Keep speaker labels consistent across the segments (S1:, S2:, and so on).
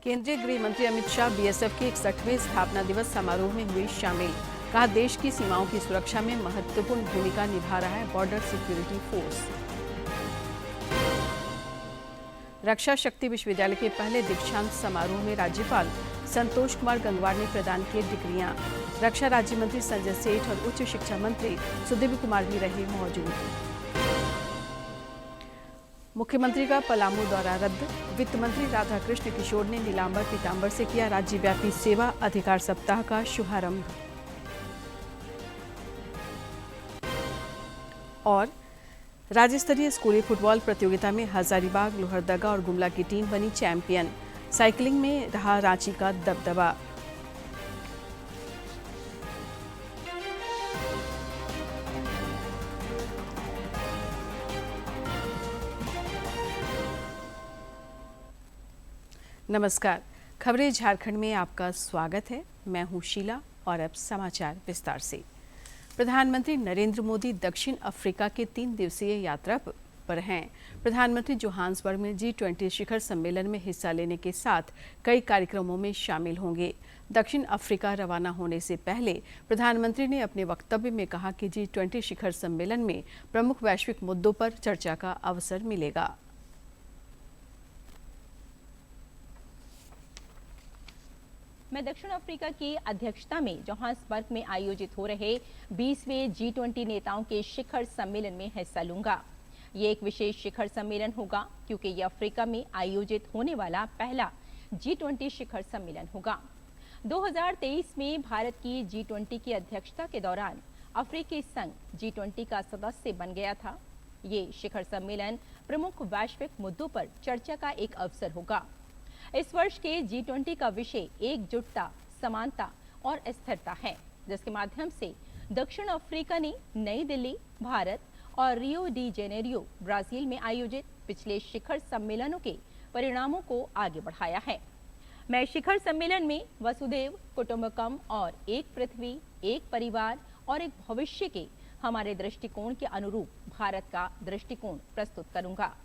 S1: केंद्रीय गृह मंत्री अमित शाह बीएसएफ के 61वें स्थापना दिवस समारोह में हुए शामिल। कहा, देश की सीमाओं की सुरक्षा में महत्वपूर्ण भूमिका निभा रहा है बॉर्डर सिक्योरिटी फोर्स। रक्षा शक्ति विश्वविद्यालय के पहले दीक्षांत समारोह में राज्यपाल संतोष कुमार गंगवार ने प्रदान की डिग्रियां। रक्षा राज्य मंत्री संजय सेठ और उच्च शिक्षा मंत्री सुदीप कुमार भी रहे मौजूद। मुख्यमंत्री का पलामू दौरा रद्द। वित्त मंत्री राधाकृष्ण किशोर ने नीलांबर पीतांबर से किया राज्यव्यापी सेवा अधिकार सप्ताह का शुभारंभ। और राज्य स्तरीय स्कूली फुटबॉल प्रतियोगिता में हजारीबाग, लोहरदगा और गुमला की टीम बनी चैंपियन। साइकिलिंग में रहा रांची का दबदबा। नमस्कार, खबरें झारखंड में आपका स्वागत है। मैं हूं शीला और अब समाचार विस्तार से। प्रधानमंत्री नरेंद्र मोदी दक्षिण अफ्रीका के 3 दिवसीय यात्रा पर हैं। प्रधानमंत्री जोहान्सबर्ग में G20 शिखर सम्मेलन में हिस्सा लेने के साथ कई कार्यक्रमों में शामिल होंगे। दक्षिण अफ्रीका रवाना होने से पहले प्रधानमंत्री ने अपने वक्तव्य में कहा कि G20 शिखर सम्मेलन में प्रमुख वैश्विक मुद्दों पर चर्चा का अवसर मिलेगा।
S2: मैं दक्षिण अफ्रीका की अध्यक्षता में जोहान्सबर्ग में आयोजित हो रहे 20वें G20 नेताओं के शिखर सम्मेलन में हिस्सा लूंगा। ये एक विशेष शिखर सम्मेलन होगा क्योंकि ये अफ्रीका में आयोजित होने वाला पहला G20 शिखर सम्मेलन होगा। 2023 में भारत की G20 की अध्यक्षता के दौरान अफ्रीकी संघ G20 का सदस्य बन गया था। ये शिखर सम्मेलन प्रमुख वैश्विक मुद्दों पर चर्चा का एक अवसर होगा। इस वर्ष के G20 का विषय एकजुटता, समानता और स्थिरता है, जिसके माध्यम से दक्षिण अफ्रीका ने नई दिल्ली, भारत और रियो डी जेनेरियो, ब्राजील में आयोजित पिछले शिखर सम्मेलनों के परिणामों को आगे बढ़ाया है। मैं शिखर सम्मेलन में वसुधैव कुटुंबकम और एक पृथ्वी, एक परिवार और एक भविष्य के हमारे दृष्टिकोण के अनुरूप भारत का दृष्टिकोण प्रस्तुत करूंगा।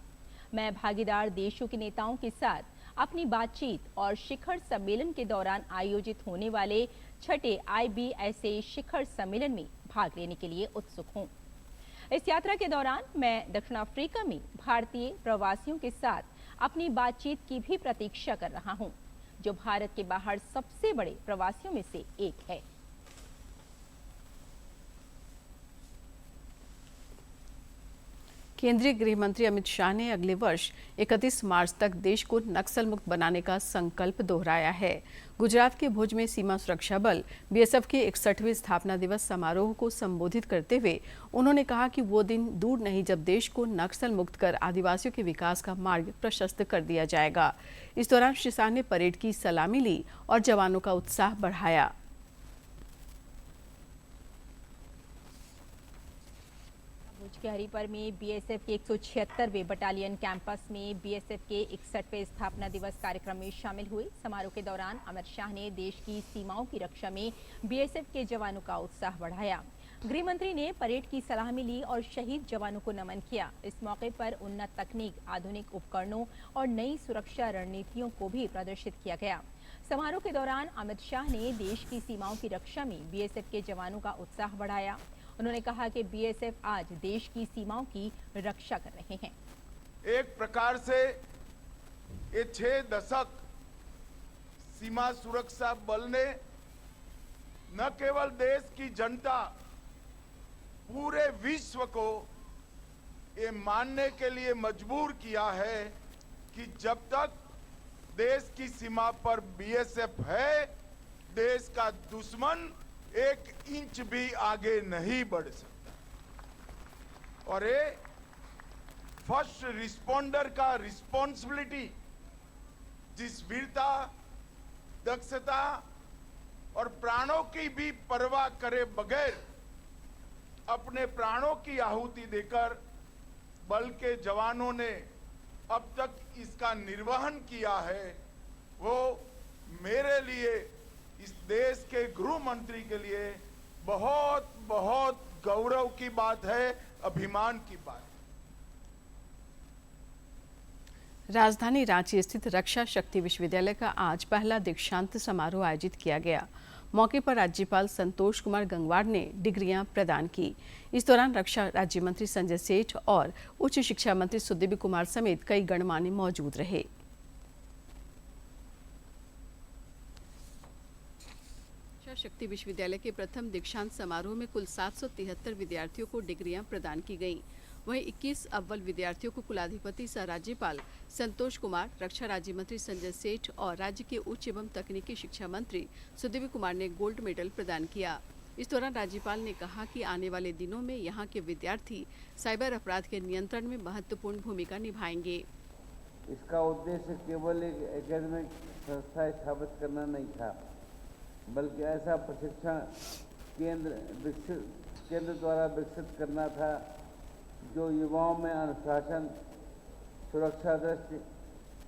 S2: मैं भागीदार देशों के नेताओं के साथ अपनी बातचीत और शिखर सम्मेलन के दौरान आयोजित होने वाले छठे IBSA शिखर सम्मेलन में भाग लेने के लिए उत्सुक हूं। इस यात्रा के दौरान मैं दक्षिण अफ्रीका में भारतीय प्रवासियों के साथ अपनी बातचीत की भी प्रतीक्षा कर रहा हूं, जो भारत के बाहर सबसे बड़े प्रवासियों में से एक है।
S1: केंद्रीय गृह मंत्री अमित शाह ने अगले वर्ष 31 मार्च तक देश को नक्सल मुक्त बनाने का संकल्प दोहराया है। गुजरात के भुज में सीमा सुरक्षा बल BSF के 61वें स्थापना दिवस समारोह को संबोधित करते हुए उन्होंने कहा कि वो दिन दूर नहीं जब देश को नक्सल मुक्त कर आदिवासियों के विकास का मार्ग प्रशस्त कर दिया जाएगा। इस दौरान श्री शाह ने परेड की सलामी ली और जवानों का उत्साह बढ़ाया।
S2: के हरिपर में BSF के 176वें बटालियन कैंपस में BSF के 61वें स्थापना दिवस कार्यक्रम में शामिल हुए। समारोह के दौरान अमित शाह ने देश की सीमाओं की रक्षा में BSF के जवानों का उत्साह बढ़ाया। गृह मंत्री ने परेड की सलामी ली और शहीद जवानों को नमन किया। इस मौके पर उन्नत तकनीक, आधुनिक उपकरणों और नई सुरक्षा रणनीतियों को भी प्रदर्शित किया गया। समारोह के दौरान अमित शाह ने देश की सीमाओं की रक्षा में BSF के जवानों का उत्साह बढ़ाया। उन्होंने कहा कि BSF आज देश की सीमाओं की रक्षा कर रहे हैं।
S3: एक प्रकार से ये 6 दशक सीमा सुरक्षा बल ने न केवल देश की जनता, पूरे विश्व को ये मानने के लिए मजबूर किया है कि जब तक देश की सीमा पर BSF है, देश का दुश्मन 1 इंच भी आगे नहीं बढ़ सकता। और ये फर्स्ट रिस्पॉन्डर का रिस्पॉन्सिबिलिटी, जिस वीरता, दक्षता और प्राणों की भी परवाह करे बगैर अपने प्राणों की आहुति देकर बल के जवानों ने अब तक इसका निर्वहन किया है, वो मेरे लिए, इस देश के गृह मंत्री के लिए बहुत बहुत गौरव की बात है, अभिमान की बात है।
S1: राजधानी रांची स्थित रक्षा शक्ति विश्वविद्यालय का आज पहला दीक्षांत समारोह आयोजित किया गया। मौके पर राज्यपाल संतोष कुमार गंगवार ने डिग्रियां प्रदान की। इस दौरान रक्षा राज्य मंत्री संजय सेठ और उच्च शिक्षा मंत्री सुदीप कुमार समेत कई गणमान्य मौजूद रहे। रक्षा शक्ति विश्वविद्यालय के प्रथम दीक्षांत समारोह में कुल 773 विद्यार्थियों को डिग्रियां प्रदान की गईं। वहीं 21 अव्वल विद्यार्थियों को कुलाधिपति सह राज्यपाल संतोष कुमार, रक्षा राज्य मंत्री संजय सेठ और राज्य के उच्च एवं तकनीकी शिक्षा मंत्री सुदीप कुमार ने गोल्ड मेडल प्रदान किया। इस दौरान राज्यपाल ने कहा कि आने वाले दिनों में यहाँ के विद्यार्थी साइबर अपराध के नियंत्रण में महत्वपूर्ण भूमिका निभाएंगे।
S4: इसका उद्देश्य केवल एक एकेडमिक संस्था स्थापित करना नहीं था, बल्कि ऐसा प्रशिक्षण केंद्र द्वारा विकसित करना था जो युवाओं में अनुशासन, सुरक्षा दृष्टि,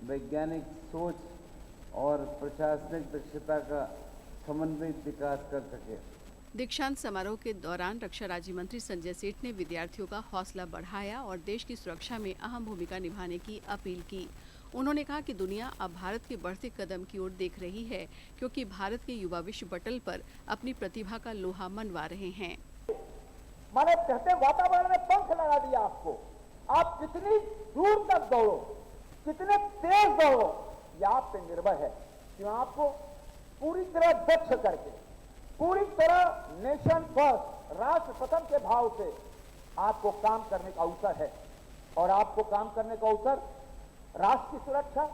S4: वैज्ञानिक सोच और प्रशासनिक दक्षता का समन्वित विकास कर सके।
S1: दीक्षांत समारोह के दौरान रक्षा राज्य मंत्री संजय सेठ ने विद्यार्थियों का हौसला बढ़ाया और देश की सुरक्षा में अहम भूमिका निभाने की अपील की। उन्होंने कहा कि दुनिया अब भारत के बढ़ते कदम की ओर देख रही है, क्योंकि भारत के युवा विश्व पटल पर अपनी प्रतिभा का लोहा मनवा रहे हैं।
S5: माने कहते वातावरण ने पंख लगा दिया आपको। आप कितनी दूर तक दौड़ो, कितने तेज दौड़ो, यह आप पे निर्भर है। क्यों? आपको पूरी तरह दक्ष करके, पूरी तरह नेशन फर्स्ट, राष्ट्र प्रथम के भाव से आपको काम करने का अवसर है। और आपको काम करने का अवसर राष्ट्र की सुरक्षा,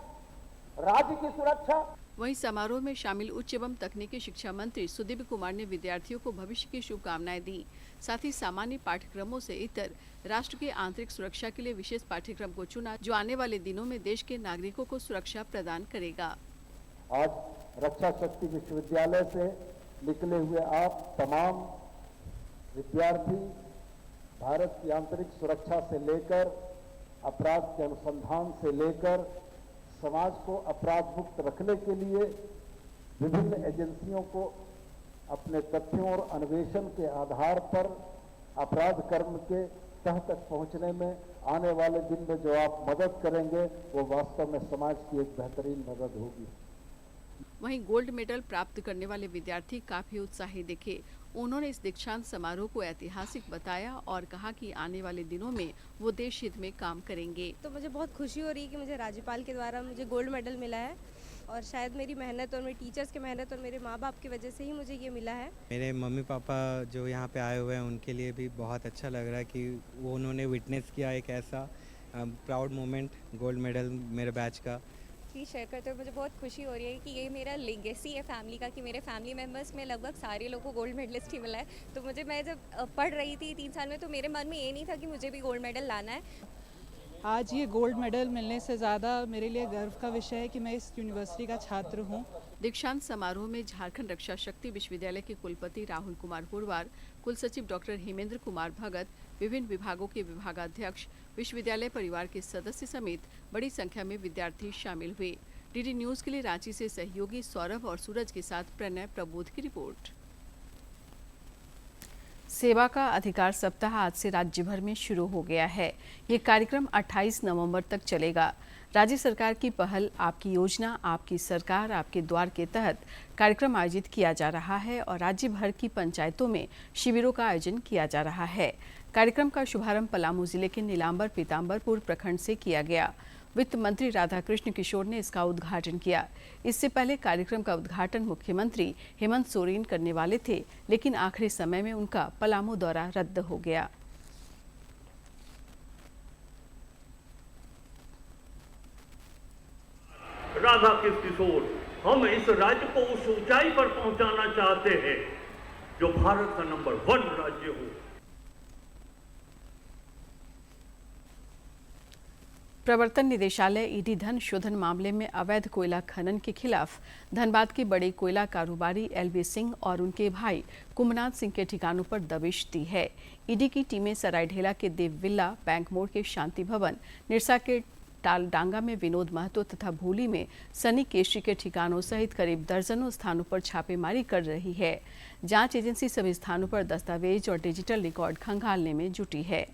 S5: राज्य की सुरक्षा।
S1: वहीं समारोह में शामिल उच्च एवं तकनीकी शिक्षा मंत्री सुदीप कुमार ने विद्यार्थियों को भविष्य की शुभकामनाएं दी। साथ ही सामान्य पाठ्यक्रमों से इतर राष्ट्र की आंतरिक सुरक्षा के लिए विशेष पाठ्यक्रम को चुना, जो आने वाले दिनों में देश के नागरिकों को सुरक्षा प्रदान करेगा।
S5: आज रक्षा शक्ति विश्वविद्यालय से निकले हुए आप तमाम विद्यार्थी भारत की आंतरिक सुरक्षा से लेकर अपराध के अनुसंधान से लेकर समाज को अपराध मुक्त रखने के लिए विभिन्न एजेंसियों को अपने तथ्यों और अन्वेषण के आधार पर अपराध कर्म के तह तक पहुंचने में आने वाले दिन में जो आप मदद करेंगे वो वास्तव में समाज की एक बेहतरीन मदद होगी।
S1: वहीं गोल्ड मेडल प्राप्त करने वाले विद्यार्थी काफी उत्साही दिखे। उन्होंने इस दीक्षांत समारोह को ऐतिहासिक बताया और कहा कि आने वाले दिनों में वो देश हित में काम करेंगे।
S6: तो मुझे बहुत खुशी हो रही है कि मुझे राज्यपाल के द्वारा मुझे गोल्ड मेडल मिला है और शायद मेरी मेहनत और मेरे टीचर्स की मेहनत और मेरे माँ बाप की वजह से ही मुझे ये मिला है।
S7: मेरे मम्मी पापा जो यहाँ पे आए हुए हैं उनके लिए भी बहुत अच्छा लग रहा है कि वो उन्होंने विटनेस किया एक ऐसा प्राउड मोमेंट, गोल्ड मेडल मेरे बैच का।
S6: चीज़ शेयर करते हुए मुझे बहुत खुशी हो रही है कि ये मेरा लेगेसी है फैमिली का, कि मेरे फैमिली मेम्बर्स में लगभग सारे लोगों को गोल्ड मेडलिस्ट ही मिला है। तो मैं जब पढ़ रही थी 3 साल में, तो मेरे मन में ये नहीं था कि मुझे भी गोल्ड मेडल लाना है।
S8: आज ये गोल्ड मेडल मिलने से ज़्यादा मेरे लिए गर्व का विषय है कि मैं इस यूनिवर्सिटी का छात्र हूँ।
S1: दीक्षांत समारोह में झारखंड रक्षा शक्ति विश्वविद्यालय के कुलपति राहुल कुमार पुरवार, कुल सचिव डॉक्टर हेमेंद्र कुमार भगत, विभिन्न विभागों के विभागाध्यक्ष, विश्वविद्यालय परिवार के सदस्य समेत बड़ी संख्या में विद्यार्थी शामिल हुए। डीडी न्यूज के लिए रांची से सहयोगी सौरभ और सूरज के साथ प्रणय प्रबोध की रिपोर्ट। सेवा का अधिकार सप्ताह आज से राज्य भर में शुरू हो गया है। ये कार्यक्रम 28 नवंबर तक चलेगा। राज्य सरकार की पहल आपकी योजना आपकी सरकार आपके द्वार के तहत कार्यक्रम आयोजित किया जा रहा है और राज्य भर की पंचायतों में शिविरों का आयोजन किया जा रहा है। कार्यक्रम का शुभारंभ पलामू जिले के नीलांबर पीताम्बरपुर प्रखंड से किया गया। वित्त मंत्री राधाकृष्ण किशोर ने इसका उद्घाटन किया। इससे पहले कार्यक्रम का उद्घाटन मुख्यमंत्री हेमंत सोरेन करने वाले थे, लेकिन आखिरी समय में उनका पलामू दौरा रद्द हो गया।
S9: राधाकृष्ण किशोर, हम इस राज्य को उस ऊंचाई पर पहुंचाना चाहते हैं जो भारत का नंबर 1 राज्य हो।
S1: प्रवर्तन निदेशालय ईडी धन शोधन मामले में अवैध कोयला खनन के खिलाफ धनबाद के बड़े कोयला कारोबारी एलवी सिंह और उनके भाई कुंभनाथ सिंह के ठिकानों पर दबिश दी है। ईडी की टीमें सरायढेला के देव विला, बैंक मोड़ के शांति भवन, निरसा के टालडांगा में विनोद महतो तथा भूली में सनी केशरी के ठिकानों सहित करीब दर्जनों स्थानों पर छापेमारी कर रही है। जांच एजेंसी सभी स्थानों पर दस्तावेज और डिजिटल रिकॉर्ड खंगालने में जुटी है।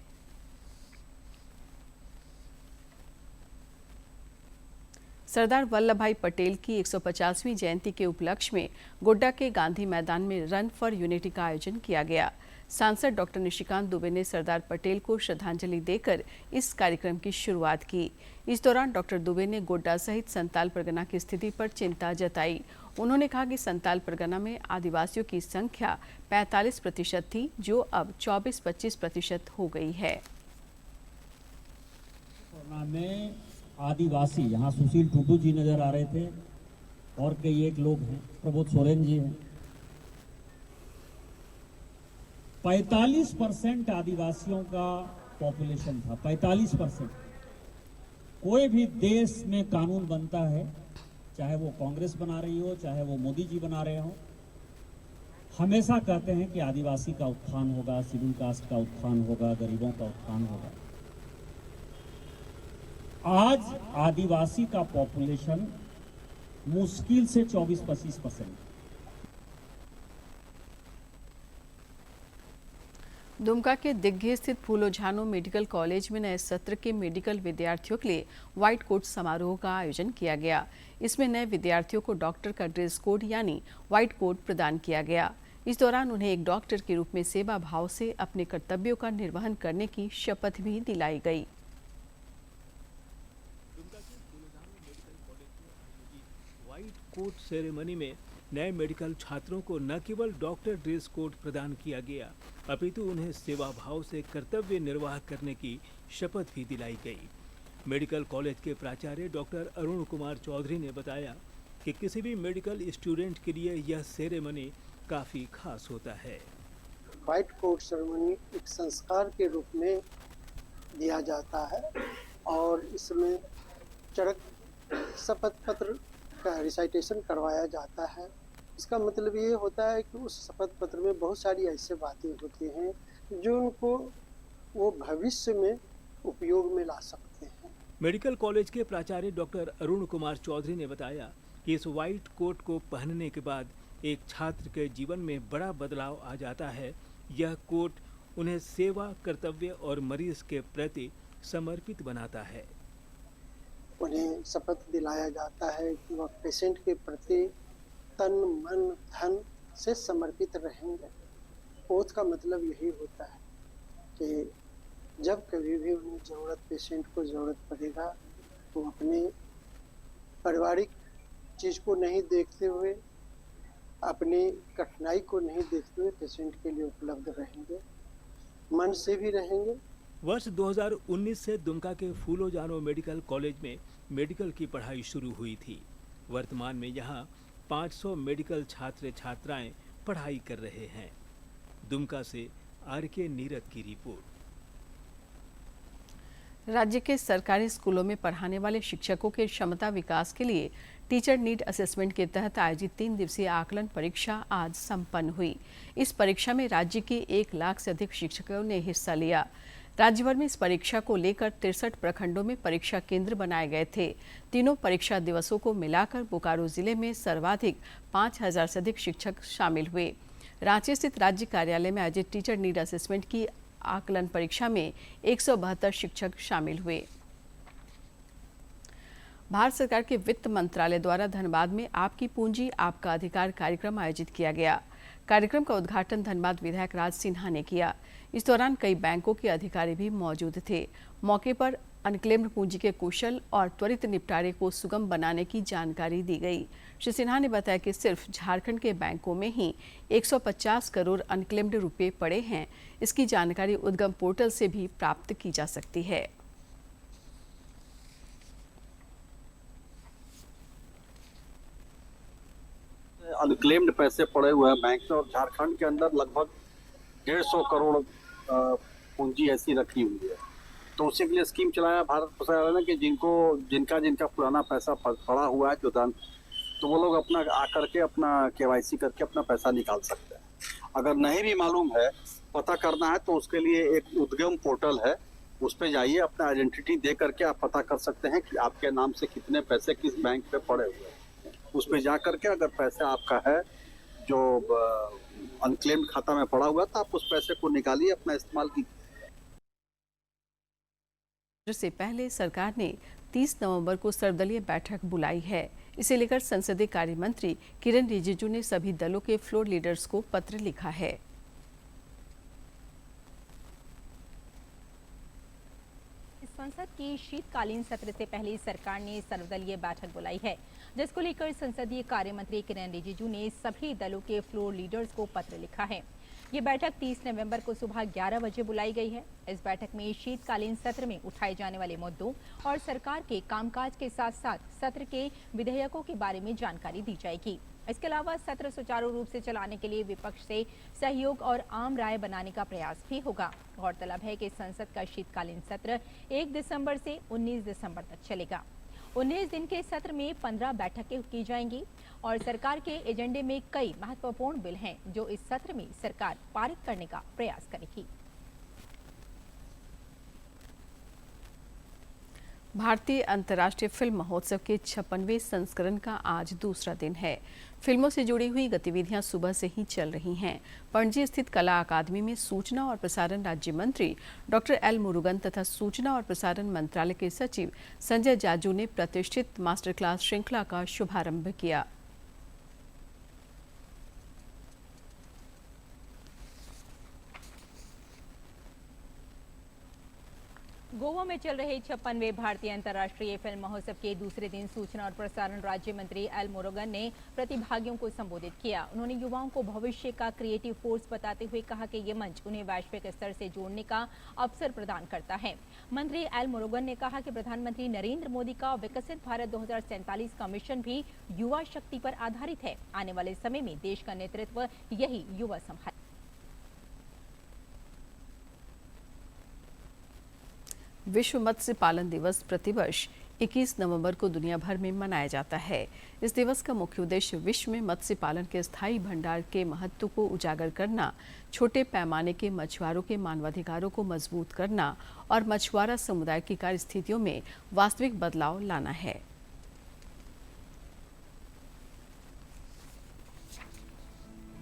S1: सरदार वल्लभ भाई पटेल की 150वीं जयंती के उपलक्ष्य में गोड्डा के गांधी मैदान में रन फॉर यूनिटी का आयोजन किया गया। सांसद डॉक्टर निशिकांत दुबे ने सरदार पटेल को श्रद्धांजलि देकर इस कार्यक्रम की शुरुआत की। इस दौरान डॉक्टर दुबे ने गोड्डा सहित संताल परगना की स्थिति पर चिंता जताई। उन्होंने कहा कि संताल परगना में आदिवासियों की संख्या 45% थी, जो अब 24-25% हो गई है।
S10: आदिवासी, यहाँ सुशील टुडू जी नजर आ रहे थे और कई एक लोग हैं, प्रबोध सोरेन जी हैं। 45% आदिवासियों का पॉपुलेशन था, 45%। कोई भी देश में कानून बनता है, चाहे वो कांग्रेस बना रही हो, चाहे वो मोदी जी बना रहे हो, हमेशा कहते हैं कि आदिवासी का उत्थान होगा, शेड्यूल कास्ट का उत्थान होगा, गरीबों का उत्थान होगा। आज आदिवासी का पॉपुलेशन मुश्किल से 24-25%।
S1: दुमका के दिग्घी स्थित फूलो झानो मेडिकल कॉलेज में नए सत्र के मेडिकल विद्यार्थियों के लिए व्हाइट कोट समारोह का आयोजन किया गया। इसमें नए विद्यार्थियों को डॉक्टर का ड्रेस कोड यानी व्हाइट कोट प्रदान किया गया। इस दौरान उन्हें एक डॉक्टर के रूप में सेवा भाव से अपने कर्तव्यों का निर्वहन करने की शपथ भी दिलाई गई।
S11: व्हाइट कोट सेरेमनी में नए मेडिकल छात्रों को न केवल डॉक्टर ड्रेस कोड प्रदान किया गया, अपितु उन्हें सेवा भाव से कर्तव्य निर्वाह करने की शपथ भी दिलाई गई। मेडिकल कॉलेज के प्राचार्य डॉक्टर अरुण कुमार चौधरी ने बताया कि किसी भी मेडिकल स्टूडेंट के लिए यह सेरेमनी काफी खास होता है।
S12: व्हाइट कोट सेरेमनी एक संस्कार के रूप में दिया जाता है और इसमें चरक शपथ पत्र का रिसाइटेशन करवाया जाता है। इसका मतलब ये होता है कि उस शपथ पत्र में बहुत सारी ऐसी बातें होती हैं जो उनको वो भविष्य में उपयोग में ला सकते हैं।
S11: मेडिकल कॉलेज के प्राचार्य डॉक्टर अरुण कुमार चौधरी ने बताया कि इस व्हाइट कोट को पहनने के बाद एक छात्र के जीवन में बड़ा बदलाव आ जाता है। यह कोट उन्हें सेवा, कर्तव्य और मरीज के प्रति समर्पित बनाता है।
S12: उन्हें शपथ दिलाया जाता है कि वह पेशेंट के प्रति तन, मन, धन से समर्पित रहेंगे। ओथ का मतलब यही होता है कि जब कभी भी उन्हें ज़रूरत, पेशेंट को ज़रूरत पड़ेगा, तो अपने पारिवारिक चीज़ को नहीं देखते हुए, अपनी कठिनाई को नहीं देखते हुए पेशेंट के लिए उपलब्ध रहेंगे, मन से भी रहेंगे।
S11: वर्ष 2019 से दुमका के फूलो जानो मेडिकल कॉलेज में मेडिकल की पढ़ाई शुरू हुई थी। वर्तमान में यहाँ 500 मेडिकल छात्र छात्राएं पढ़ाई कर रहे हैं। दुमका से आर.के. नीरद की रिपोर्ट।
S1: राज्य के सरकारी स्कूलों में पढ़ाने वाले शिक्षकों के क्षमता विकास के लिए टीचर नीड असेसमेंट के तहत आयोजित 3 दिवसीय आकलन परीक्षा आज संपन्न हुई। इस परीक्षा में राज्य के 1 लाख से अधिक शिक्षकों ने हिस्सा लिया। राज्य भर में इस परीक्षा को लेकर 63 प्रखंडों में परीक्षा केंद्र बनाए गए थे। तीनों परीक्षा दिवसों को मिलाकर बोकारो जिले में सर्वाधिक 5000 से अधिक शिक्षक शामिल हुए। रांची स्थित राज्य कार्यालय में आयोजित टीचर नीड असेसमेंट की आकलन परीक्षा में 172 शिक्षक शामिल हुए। भारत सरकार के वित्त मंत्रालय द्वारा धनबाद में आपकी पूंजी आपका अधिकार कार्यक्रम आयोजित किया गया। कार्यक्रम का उद्घाटन धनबाद विधायक राज सिन्हा ने किया। इस दौरान कई बैंकों के अधिकारी भी मौजूद थे। मौके पर अनक्लेम्ड पूंजी के कुशल और त्वरित निपटारे को सुगम बनाने की जानकारी दी गई। श्री सिन्हा ने बताया कि सिर्फ झारखंड के बैंकों में ही 150 करोड़ अनक्लेम्ड रुपए पड़े हैं। इसकी जानकारी उद्गम पोर्टल से भी प्राप्त की जा सकती है।
S13: अनक्लेम्ड पैसे पड़े हुए हैं बैंक में और झारखंड के अंदर लगभग 150 करोड़ पूंजी ऐसी रखी हुई है। तो उसी के लिए स्कीम चलाया भारत सरकार ने कि जिनका पुराना पैसा पड़ा हुआ है जो धन, तो वो लोग अपना आकर के अपना KYC करके अपना पैसा निकाल सकते हैं। अगर नहीं भी मालूम है, पता करना है, तो उसके लिए एक उद्गम पोर्टल है उस पे जाइए, अपना आइडेंटिटी दे करके आप पता कर सकते हैं कि आपके नाम से कितने पैसे किस बैंक पे पड़े हुए हैं। उस पे जा करके अगर पैसा आपका है जो अनक्लेम्ड खाता में पड़ा हुआ, तो आप उस पैसे को निकालिए, अपना इस्तेमाल कीजिए।
S1: से पहले सरकार ने 30 नवंबर को सर्वदलीय बैठक बुलाई है। इसे लेकर संसदीय कार्य मंत्री किरण रिजिजू ने सभी दलों के फ्लोर लीडर्स को पत्र लिखा है।
S2: संसद की शीतकालीन सत्र से पहले सरकार ने सर्वदलीय बैठक बुलाई है, जिसको लेकर संसदीय कार्य मंत्री किरण रिजिजू ने सभी दलों के फ्लोर लीडर्स को पत्र लिखा है। ये बैठक 30 नवंबर को सुबह 11 बजे बुलाई गई है। इस बैठक में शीतकालीन सत्र में उठाए जाने वाले मुद्दों और सरकार के कामकाज के साथ साथ सत्र के विधेयकों के बारे में जानकारी दी जाएगी। इसके अलावा सत्र सुचारू रूप से चलाने के लिए विपक्ष से सहयोग और आम राय बनाने का प्रयास भी होगा। गौरतलब है कि संसद का शीतकालीन सत्र 1 दिसंबर से 19 दिसंबर तक चलेगा। 19 दिन के सत्र में 15 बैठकें की जाएंगी और सरकार के एजेंडे में कई महत्वपूर्ण बिल हैं जो इस सत्र में सरकार पारित करने का प्रयास करेगी।
S1: भारतीय अंतर्राष्ट्रीय फिल्म महोत्सव के 56वें संस्करण का आज दूसरा दिन है। फिल्मों से जुड़ी हुई गतिविधियां सुबह से ही चल रही हैं। पणजी स्थित कला अकादमी में सूचना और प्रसारण राज्य मंत्री डॉक्टर एल मुरुगन तथा सूचना और प्रसारण मंत्रालय के सचिव संजय जाजू ने प्रतिष्ठित मास्टर क्लास श्रृंखला का शुभारंभ किया।
S2: गोवा में चल रहे 56वें भारतीय अंतर्राष्ट्रीय फिल्म महोत्सव के दूसरे दिन सूचना और प्रसारण राज्य मंत्री एल मुरुगन ने प्रतिभागियों को संबोधित किया। उन्होंने युवाओं को भविष्य का क्रिएटिव फोर्स बताते हुए कहा कि ये मंच उन्हें वैश्विक स्तर से जोड़ने का अवसर प्रदान करता है। मंत्री एल मुरुगन ने कहा कि प्रधानमंत्री नरेंद्र मोदी का विकसित भारत 2047 का मिशन भी युवा शक्ति पर आधारित है। आने वाले समय में देश का नेतृत्व यही युवा संभाले।
S1: विश्व मत्स्य पालन दिवस प्रतिवर्ष 21 नवंबर को दुनिया भर में मनाया जाता है। इस दिवस का मुख्य उद्देश्य विश्व में मत्स्य पालन के स्थायी भंडार के महत्व को उजागर करना, छोटे पैमाने के मछुआरों के मानवाधिकारों को मजबूत करना और मछुआरा समुदाय की कार्य स्थितियों में वास्तविक बदलाव लाना है।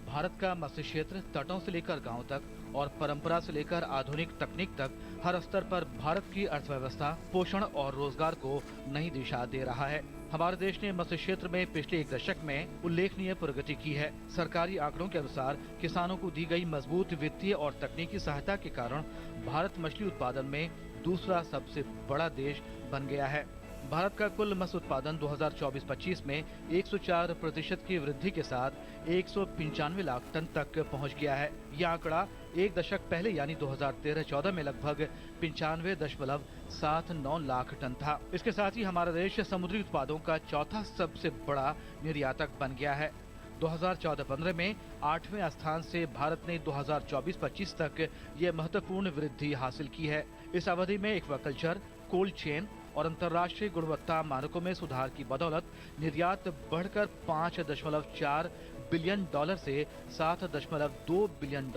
S14: भारत का मत्स्य क्षेत्र तटों से लेकर गांव तक और परंपरा से लेकर आधुनिक तकनीक तक हर स्तर पर भारत की अर्थव्यवस्था, पोषण और रोजगार को नई दिशा दे रहा है। हमारे देश ने मत्स्य क्षेत्र में पिछले एक दशक में उल्लेखनीय प्रगति की है। सरकारी आंकड़ों के अनुसार किसानों को दी गई मजबूत वित्तीय और तकनीकी सहायता के कारण भारत मछली उत्पादन में दूसरा सबसे बड़ा देश बन गया है। भारत का कुल मत्स्य उत्पादन 2024-25 में 104% की वृद्धि के साथ 195 लाख टन तक पहुंच गया है। यह आंकड़ा एक दशक पहले यानी 2013-14 में लगभग 95.79 लाख टन था। इसके साथ ही हमारा देश समुद्री उत्पादों का चौथा सबसे बड़ा निर्यातक बन गया है। 2014-15 में 8वें स्थान से भारत ने 2024-25 तक ये महत्वपूर्ण वृद्धि हासिल की है। इस अवधि में एक्वाकल्चर, कोल्ड चेन और अंतर्राष्ट्रीय गुणवत्ता मानकों में सुधार की बदौलत निर्यात बढ़कर $5.4 बिलियन से $7.2 बिलियन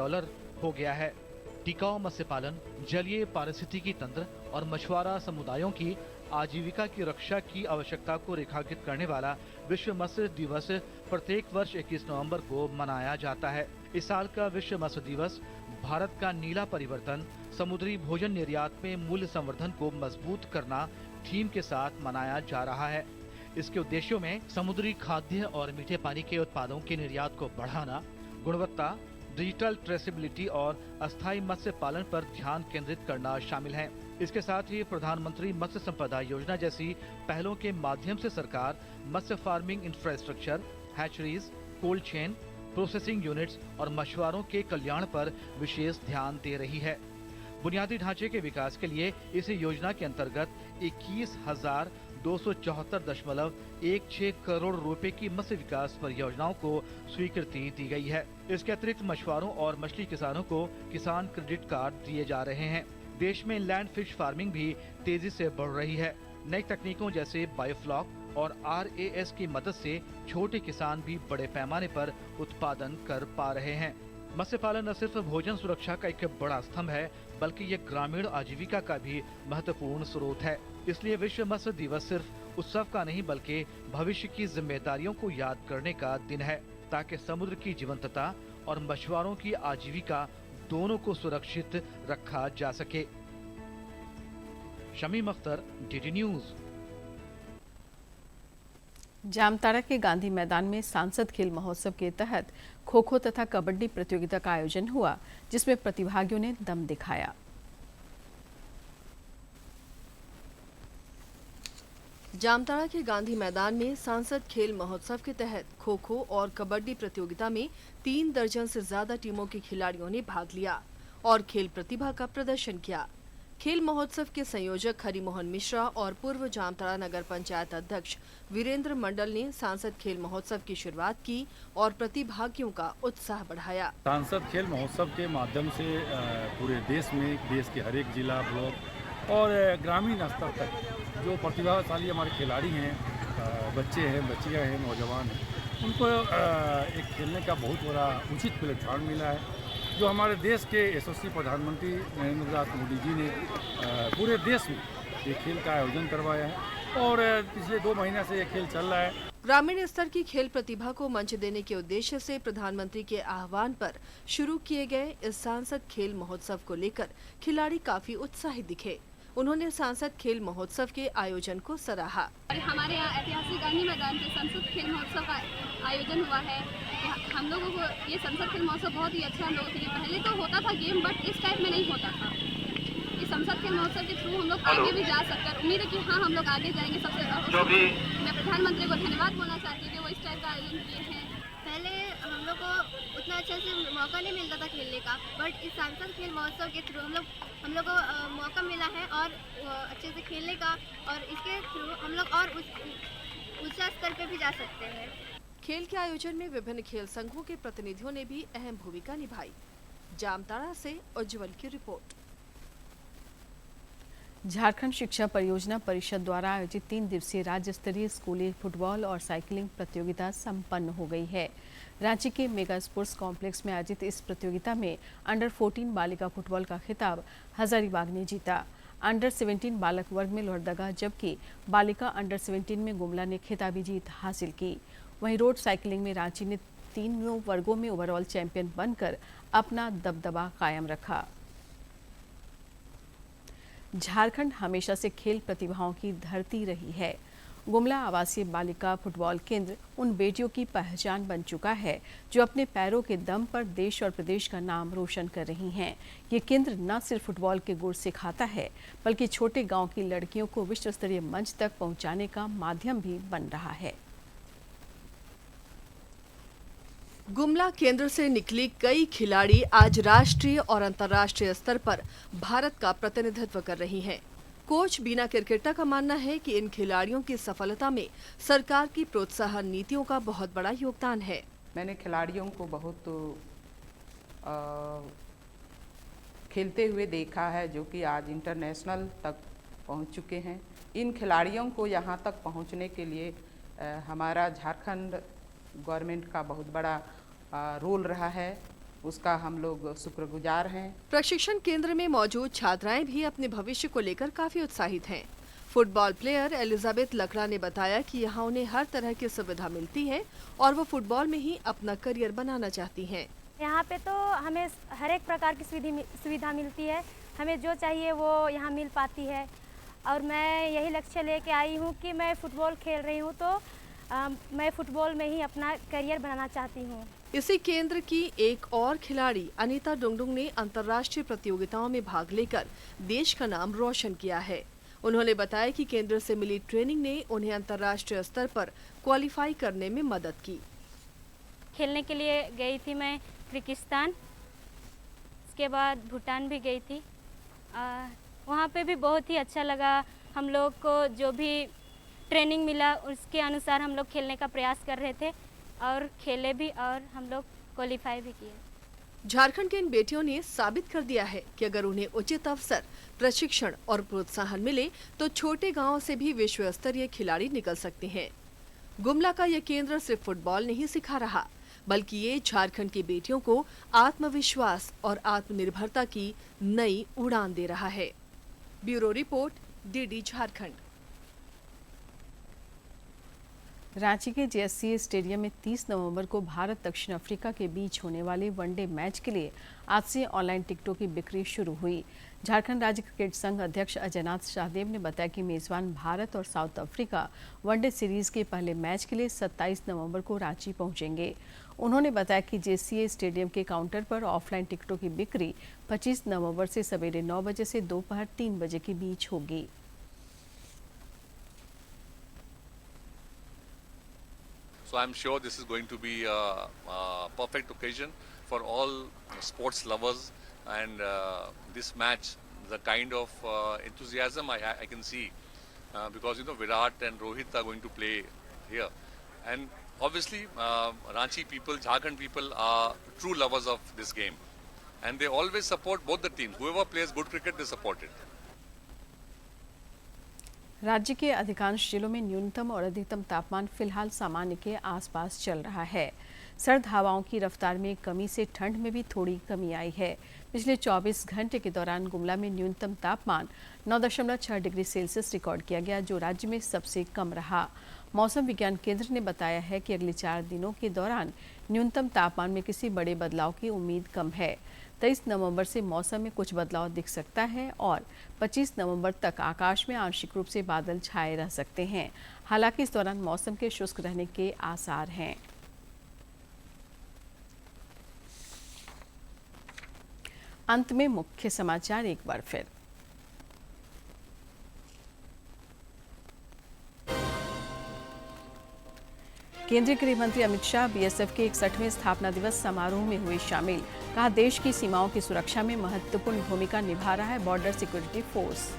S14: हो गया है। टिकाऊ मत्स्य पालन, जलीय पारिस्थितिकी तंत्र और मछुआरा समुदायों की आजीविका की रक्षा की आवश्यकता को रेखांकित करने वाला विश्व मत्स्य दिवस प्रत्येक वर्ष 21 नवंबर को मनाया जाता है। इस साल का विश्व मत्स्य दिवस भारत का नीला परिवर्तन, समुद्री भोजन निर्यात में मूल्य संवर्धन को मजबूत करना थीम के साथ मनाया जा रहा है। इसके उद्देश्यों में समुद्री खाद्य और मीठे पानी के उत्पादों के निर्यात को बढ़ाना, गुणवत्ता, डिजिटल ट्रेसेबिलिटी और अस्थायी मत्स्य पालन पर ध्यान केंद्रित करना शामिल है। इसके साथ ही प्रधानमंत्री मत्स्य संपदा योजना जैसी पहलों के माध्यम से सरकार मत्स्य farming infrastructure, hatcheries, cold chain, processing units और मछुआरों के कल्याण पर विशेष ध्यान दे रही है। बुनियादी ढांचे के विकास के लिए इस योजना के अंतर्गत 21,274.16 करोड़ रुपए की मत्स्य विकास परियोजनाओं को स्वीकृति दी गई है। इसके अतिरिक्त मछुआरों और मछली किसानों को किसान क्रेडिट कार्ड दिए जा रहे हैं। देश में लैंड फिश फार्मिंग भी तेजी से बढ़ रही है। नई तकनीकों जैसे बायोफ्लॉक और RAS की मदद से छोटे किसान भी बड़े पैमाने पर उत्पादन कर पा रहे हैं। मत्स्य पालन न सिर्फ भोजन सुरक्षा का एक बड़ा स्तंभ है, बल्कि ये ग्रामीण आजीविका का भी महत्वपूर्ण स्रोत है। इसलिए विश्व मत्स्य दिवस सिर्फ उत्सव का नहीं, बल्कि भविष्य की जिम्मेदारियों को याद करने का दिन है, ताकि समुद्र की जीवंतता और मछुआरों की आजीविका दोनों को सुरक्षित रखा जा सके। Shamim Akhtar, DD news.
S1: जामताड़ा के गांधी मैदान में सांसद खेल महोत्सव के तहत खो-खो तथा कबड्डी प्रतियोगिता का आयोजन हुआ, जिसमें प्रतिभागियों ने दम दिखाया।
S15: जामताड़ा के गांधी मैदान में सांसद खेल महोत्सव के तहत खो-खो और कबड्डी प्रतियोगिता में 3 दर्जन से ज्यादा टीमों के खिलाड़ियों ने भाग लिया और खेल प्रतिभा का प्रदर्शन किया। खेल महोत्सव के संयोजक हरिमोहन मिश्रा और पूर्व जामताड़ा नगर पंचायत अध्यक्ष वीरेंद्र मंडल ने सांसद खेल महोत्सव की शुरुआत की और प्रतिभागियों का उत्साह बढ़ाया।
S16: सांसद खेल महोत्सव के माध्यम से पूरे देश में, देश के हर एक जिला, ब्लॉक और ग्रामीण स्तर तक जो प्रतिभाशाली हमारे खिलाड़ी हैं, बच्चे हैं, बच्चियां हैं, नौजवान हैं, उनको एक खेलने का बहुत बड़ा उचित प्लेटफॉर्म मिला है। जो हमारे देश के यशस्वी प्रधानमंत्री नरेंद्र दास मोदी जी ने पूरे देश में ये खेल का आयोजन करवाया है और पिछले 2 महीने से ये खेल चल रहा है।
S15: ग्रामीण स्तर की खेल प्रतिभा को मंच देने के उद्देश्य से प्रधानमंत्री के आह्वान पर शुरू किए गए इस सांसद खेल महोत्सव को लेकर खिलाड़ी काफी उत्साहित दिखे। उन्होंने सांसद खेल महोत्सव के आयोजन को सराहा।
S17: हमारे यहाँ ऐतिहासिक गांधी मैदान पे संसद खेल महोत्सव का आयोजन हुआ है। हम लोगों को ये संसद खेल महोत्सव बहुत ही अच्छा हम लोगों के लिए, पहले तो होता था गेम, बट इस टाइप में नहीं होता था। इस संसद खेल महोत्सव के थ्रू हम लोग आगे भी जा सकते हैं। उम्मीद है कि हाँ, हम लोग आगे जाएंगे। मैं प्रधानमंत्री को धन्यवाद बोलना चाहती हूँ कि वो इस टाइप का आयोजन किए हैं।
S18: पहले हम लोग को उतना अच्छे से मौका नहीं मिलता था खेलने का, बट इस सांसद खेल महोत्सव के थ्रू हम लोग को मौका मिला है और अच्छे से खेलने का, और इसके थ्रू हम लोग और उच्च स्तर पे भी जा सकते हैं।
S15: खेल के आयोजन में विभिन्न खेल संघों के प्रतिनिधियों ने भी अहम भूमिका निभाई। जामताड़ा से उज्जवल की रिपोर्ट।
S1: झारखंड शिक्षा परियोजना परिषद द्वारा आयोजित 3 दिवसीय राज्य स्तरीय स्कूली फुटबॉल और साइकिलिंग प्रतियोगिता संपन्न हो गई है। रांची के मेगा स्पोर्ट्स कॉम्प्लेक्स में आयोजित इस प्रतियोगिता में अंडर 14 बालिका फुटबॉल का खिताब हजारीबाग ने जीता। अंडर 17 बालक वर्ग में लोहरदगा, जबकि बालिका अंडर 17 में गुमला ने खिताबी जीत हासिल की। वहीं रोड साइकिलिंग में रांची ने 3 वर्गों में ओवरऑल चैंपियन बनकर अपना दबदबा कायम रखा। झारखंड हमेशा से खेल प्रतिभाओं की धरती रही है। गुमला आवासीय बालिका फुटबॉल केंद्र उन बेटियों की पहचान बन चुका है जो अपने पैरों के दम पर देश और प्रदेश का नाम रोशन कर रही हैं। ये केंद्र न सिर्फ फुटबॉल के गुर सिखाता है, बल्कि छोटे गांव की लड़कियों को विश्व स्तरीय मंच तक पहुंचाने का माध्यम भी बन रहा है।
S15: गुमला केंद्र से निकली कई खिलाड़ी आज राष्ट्रीय और अंतर्राष्ट्रीय स्तर पर भारत का प्रतिनिधित्व कर रही हैं। कोच बीना किरकिट्टा का मानना है कि इन खिलाड़ियों की सफलता में सरकार की प्रोत्साहन नीतियों का बहुत बड़ा योगदान है।
S19: मैंने खिलाड़ियों को बहुत खेलते हुए देखा है, जो कि आज इंटरनेशनल तक पहुंच चुके हैं। इन खिलाड़ियों को यहां तक पहुंचने के लिए हमारा झारखंड गवर्नमेंट का बहुत बड़ा रोल रहा है, उसका हम लोग शुक्रगुजार हैं।
S15: प्रशिक्षण केंद्र में मौजूद छात्राएं भी अपने भविष्य को लेकर काफी उत्साहित हैं। फुटबॉल प्लेयर एलिजाबेथ लकड़ा ने बताया कि यहाँ उन्हें हर तरह की सुविधा मिलती है और वो फुटबॉल में ही अपना करियर बनाना चाहती हैं।
S20: यहाँ पे तो हमें हर एक प्रकार की सुविधा मिलती है, हमें जो चाहिए वो यहाँ मिल पाती है। और मैं यही लक्ष्य लेके आई हूँ कि मैं फुटबॉल खेल रही हूँ तो मैं फुटबॉल में ही अपना करियर बनाना चाहती हूँ।
S15: इसी केंद्र की एक और खिलाड़ी अनीता डुंगडुंग ने अंतर्राष्ट्रीय प्रतियोगिताओं में भाग लेकर देश का नाम रोशन किया है। उन्होंने बताया कि केंद्र से मिली ट्रेनिंग ने उन्हें अंतर्राष्ट्रीय स्तर पर क्वालिफाई करने में मदद की।
S20: खेलने के लिए गई थी मैं किर्गिस्तान, इसके बाद भूटान भी गई थी। वहाँ पे भी बहुत ही अच्छा लगा। हम लोग को जो भी ट्रेनिंग मिला उसके अनुसार हम लोग खेलने का प्रयास कर रहे थे और खेले भी और हम लोग क्वालिफाई भी किए।
S15: झारखंड के इन बेटियों ने साबित कर दिया है कि अगर उन्हें उचित अवसर, प्रशिक्षण और प्रोत्साहन मिले तो छोटे गांवों से भी विश्व स्तरीय खिलाड़ी निकल सकते हैं। गुमला का यह केंद्र सिर्फ फुटबॉल नहीं सिखा रहा, बल्कि ये झारखंड की बेटियों को आत्मविश्वास और आत्मनिर्भरता की नई उड़ान दे रहा है। Bureau report, DD Jharkhand.
S1: Ranchi के जेएससीए स्टेडियम में 30 नवंबर को भारत दक्षिण अफ्रीका के बीच होने वाले वनडे मैच के लिए आज से ऑनलाइन टिकटों की बिक्री शुरू हुई। झारखंड राज्य क्रिकेट संघ अध्यक्ष अजयनाथ शाहदेव ने बताया कि मेजबान भारत और साउथ अफ्रीका वनडे सीरीज के पहले मैच के लिए 27 नवंबर को रांची पहुंचेंगे। उन्होंने बताया कि जेसीए स्टेडियम के काउंटर पर ऑफलाइन टिकटों की बिक्री 25 नवंबर से सवेरे 9 बजे से दोपहर 3 बजे के बीच होगी।
S21: So I'm sure this is going to be a perfect occasion for all sports lovers, and this match, the kind of enthusiasm I can see, because Virat and Rohit are going to play here, and obviously Ranchi people, Jharkhand people are true lovers of this game, and they always support both the teams. Whoever plays good cricket, they support it.
S1: राज्य के अधिकांश जिलों में न्यूनतम और अधिकतम तापमान फिलहाल सामान्य के आसपास चल रहा है। सर्द हवाओं की रफ्तार में कमी से ठंड में भी थोड़ी कमी आई है। पिछले 24 घंटे के दौरान गुमला में न्यूनतम तापमान 9.6 डिग्री सेल्सियस रिकॉर्ड किया गया, जो राज्य में सबसे कम रहा। मौसम विज्ञान केंद्र ने बताया है कि अगले 4 दिनों के दौरान न्यूनतम तापमान में किसी बड़े बदलाव की उम्मीद कम है। 23 नवंबर से मौसम में कुछ बदलाव दिख सकता है और 25 नवंबर तक आकाश में आंशिक रूप से बादल छाए रह सकते हैं। हालांकि इस दौरान मौसम के शुष्क रहने के आसार हैं। अंत में मुख्य समाचार एक बार फिर। केंद्रीय गृह मंत्री अमित शाह बीएसएफ के 61वें स्थापना दिवस समारोह में हुए शामिल। कहा, देश की सीमाओं की सुरक्षा में महत्वपूर्ण भूमिका निभा रहा है बॉर्डर सिक्योरिटी फोर्स।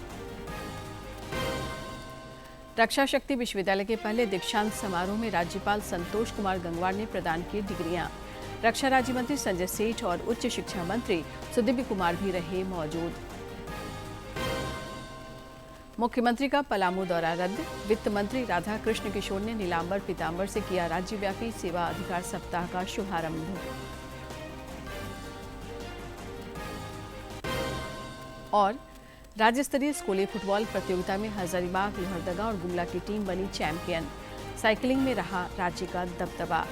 S1: रक्षा शक्ति विश्वविद्यालय के पहले दीक्षांत समारोह में राज्यपाल संतोष कुमार गंगवार ने प्रदान की डिग्रियां। रक्षा राज्य मंत्री संजय सेठ और उच्च शिक्षा मंत्री सुदीव्य कुमार भी रहे मौजूद। मुख्यमंत्री का पलामू दौरा रद्द। वित्त मंत्री राधा कृष्ण किशोर ने नीलांबर पीतांबर से किया राज्यव्यापी सेवा अधिकार सप्ताह का शुभारंभ। और राज्य स्तरीय स्कूली फुटबॉल प्रतियोगिता में हजारीबाग, लोहरदगा और गुमला की टीम बनी चैंपियन। साइकिलिंग में रहा राज्य का दबदबा।